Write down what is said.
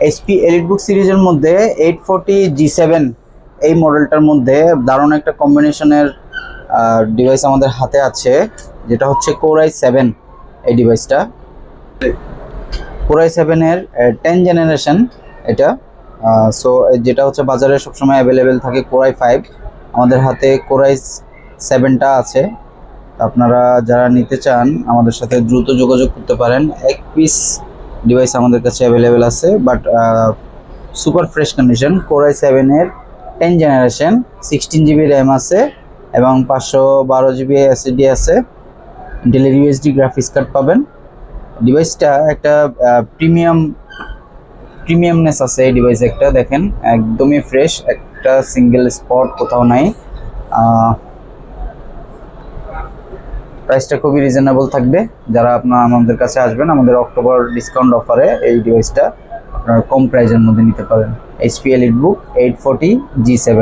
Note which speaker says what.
Speaker 1: HP EliteBook সিরিজের মধ্যে 840G7 এই মডেলটার মধ্যে দারুণ একটা কম্বিনেশনের ডিভাইস আমাদের হাতে আছে, যেটা হচ্ছে Core i7। এই ডিভাইসটা Core i7 এর 10 জেনারেশন এটা। সো যেটা হচ্ছে বাজারে সবসময় অ্যাভেলেবেল থাকে Core i5, আমাদের হাতে Core i7টা আছে। আপনারা যারা নিতে চান আমাদের সাথে দ্রুত যোগাযোগ করতে পারেন। এক পিস ডিভাইস আমাদের কাছে অ্যাভেলেবেল আছে, but super fresh condition. Core i7 এর 10 জেনারেশন, 16GB র্যাম আছে এবং 512GB SSD আছে। ইন্টেলের ইউএসডি গ্রাফিক্স কার্ড পাবেন। ডিভাইসটা একটা প্রিমিয়ামনেস আছে এই ডিভাইসে, একটা দেখেন একদমই ফ্রেশ, একটা সিঙ্গেল স্পট কোথাও নাই। প্রাইসটা খুবই রিজনেবল থাকবে। যারা আমাদের কাছে আসবেন, আমাদের অক্টোবর ডিসকাউন্ট অফারে এই ডিভাইসটা আপনারা কম প্রাইসের মধ্যে নিতে পারেন। HP EliteBook 840G7।